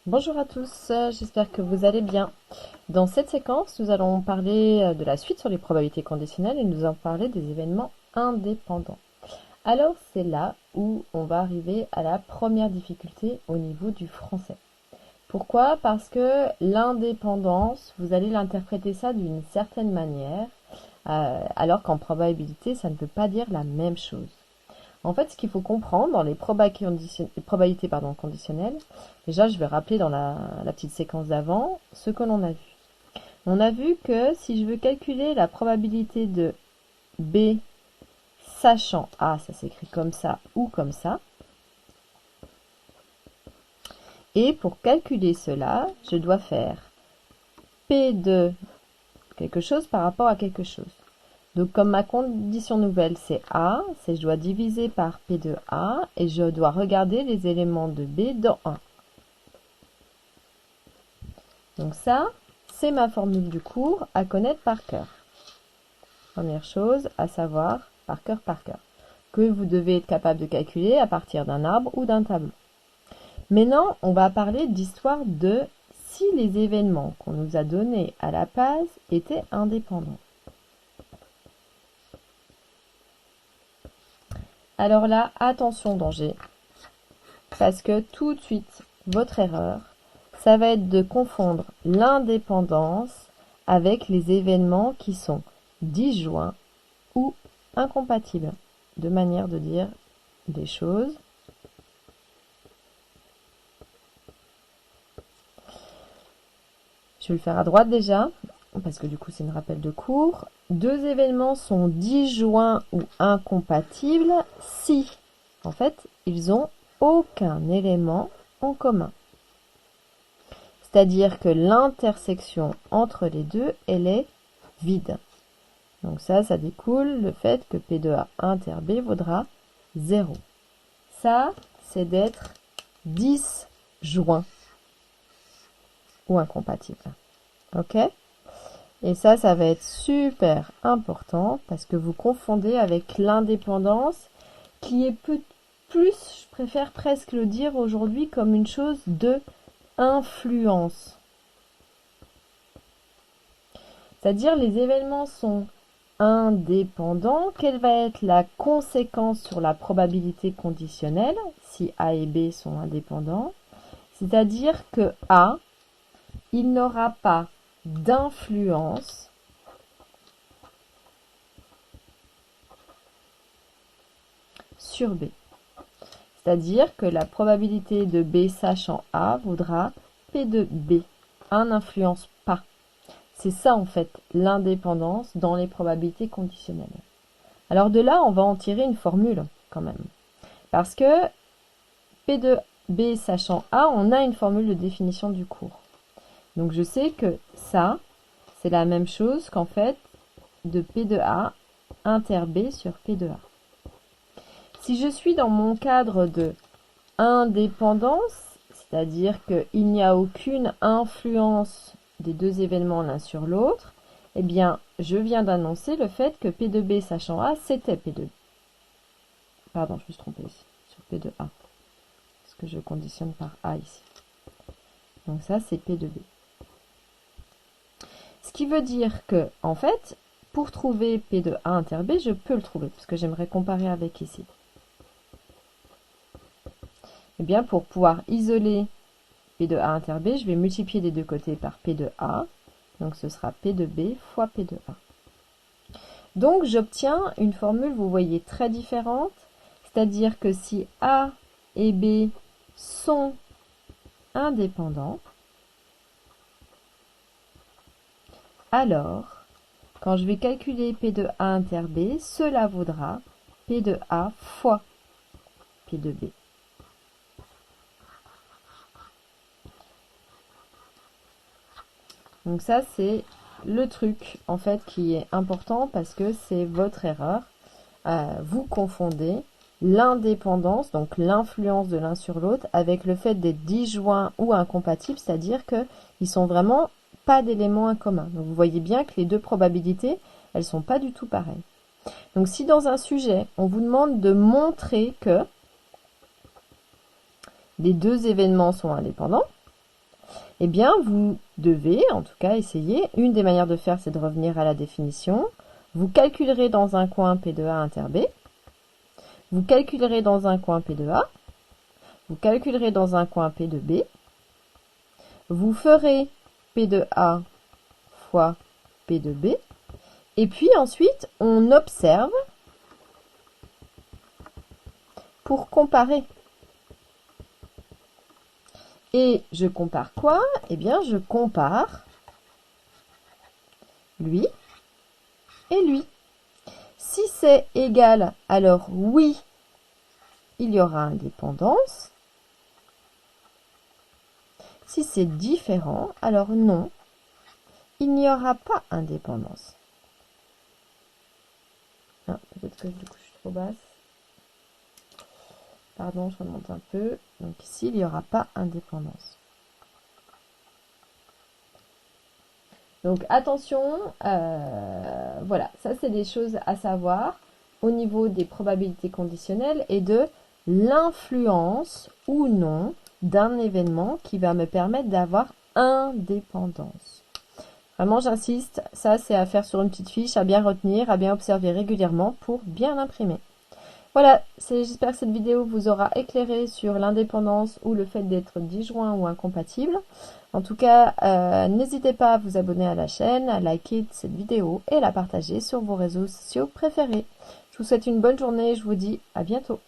Bonjour à tous, j'espère que vous allez bien. Dans cette séquence, nous allons parler de la suite sur les probabilités conditionnelles et nous allons parler des événements indépendants. Alors c'est là où on va arriver à la première difficulté au niveau du français. Pourquoi? Parce que l'indépendance, vous allez l'interpréter ça d'une certaine manière, alors qu'en probabilité, ça ne veut pas dire la même chose. En fait, ce qu'il faut comprendre dans les probabilités conditionnelles, déjà je vais rappeler dans la petite séquence d'avant ce que l'on a vu. On a vu que si je veux calculer la probabilité de B sachant A, ça s'écrit comme ça ou comme ça, et pour calculer cela, je dois faire P de quelque chose par rapport à quelque chose. Donc comme ma condition nouvelle c'est A, je dois diviser par P de A et je dois regarder les éléments de B dans 1. Donc ça, c'est ma formule du cours à connaître par cœur. Première chose à savoir par cœur, que vous devez être capable de calculer à partir d'un arbre ou d'un tableau. Maintenant, on va parler d'histoire de si les événements qu'on nous a donnés à la base étaient indépendants. Alors là, attention danger, parce que tout de suite, votre erreur, ça va être de confondre l'indépendance avec les événements qui sont disjoints ou incompatibles. Deux manières de dire des choses. Je vais le faire à droite déjà, parce que du coup c'est une rappel de cours. Deux événements sont disjoints ou incompatibles si, en fait, ils ont aucun élément en commun. C'est-à-dire que l'intersection entre les deux, elle est vide. Donc ça découle le fait que P de A inter B vaudra 0. Ça, c'est d'être disjoint ou incompatible. Ok? Et ça va être super important parce que vous confondez avec l'indépendance qui est plus, je préfère presque le dire aujourd'hui comme une chose de influence. C'est-à-dire les événements sont indépendants. Quelle va être la conséquence sur la probabilité conditionnelle si A et B sont indépendants? C'est-à-dire que A, il n'aura pas d'influence sur B. C'est-à-dire que la probabilité de B sachant A vaudra P de B. A n'influence pas. C'est ça en fait l'indépendance dans les probabilités conditionnelles. Alors de là, on va en tirer une formule quand même. Parce que P de B sachant A, on a une formule de définition du cours. Donc je sais que ça, c'est la même chose qu'en fait de P de A inter B sur P de A. Si je suis dans mon cadre de indépendance, c'est-à-dire qu'il n'y a aucune influence des deux événements l'un sur l'autre, eh bien, je viens d'annoncer le fait que P de B sachant A, c'était P de B. Pardon, je me suis trompée ici, sur P de A. Parce que je conditionne par A ici. Donc ça, c'est P de B. Ce qui veut dire que, en fait, pour trouver P de A inter B, je peux le trouver, parce que j'aimerais comparer avec ici. Eh bien, pour pouvoir isoler P de A inter B, je vais multiplier les deux côtés par P de A. Donc ce sera P de B fois P de A. Donc j'obtiens une formule, vous voyez, très différente. C'est-à-dire que si A et B sont indépendants, alors, quand je vais calculer P de A inter B, cela vaudra P de A fois P de B. Donc ça, c'est le truc, en fait, qui est important parce que c'est votre erreur. Vous confondez l'indépendance, donc l'influence de l'un sur l'autre, avec le fait d'être disjoints ou incompatibles, c'est-à-dire qu'ils sont vraiment pas d'éléments en commun. Donc vous voyez bien que les deux probabilités, elles sont pas du tout pareilles. Donc si dans un sujet, on vous demande de montrer que les deux événements sont indépendants, eh bien, vous devez, en tout cas, essayer. Une des manières de faire, c'est de revenir à la définition. Vous calculerez dans un coin P de A inter B. Vous calculerez dans un coin P de A. Vous calculerez dans un coin P de B. Vous ferez P de A fois P de B. Et puis ensuite, on observe pour comparer. Et je compare quoi? Eh bien, je compare lui et lui. Si c'est égal, alors oui, il y aura indépendance. Si c'est différent, alors non, il n'y aura pas indépendance. Ah, peut-être que du coup je suis trop basse. Pardon, je remonte un peu. Donc ici, il n'y aura pas indépendance. Donc attention, voilà, ça c'est des choses à savoir au niveau des probabilités conditionnelles et de l'influence ou non d'un événement qui va me permettre d'avoir indépendance. Vraiment, j'insiste, ça c'est à faire sur une petite fiche, à bien retenir, à bien observer régulièrement pour bien l'imprimer. Voilà, j'espère que cette vidéo vous aura éclairé sur l'indépendance ou le fait d'être disjoint ou incompatible. En tout cas, n'hésitez pas à vous abonner à la chaîne, à liker cette vidéo et la partager sur vos réseaux sociaux préférés. Je vous souhaite une bonne journée et je vous dis à bientôt.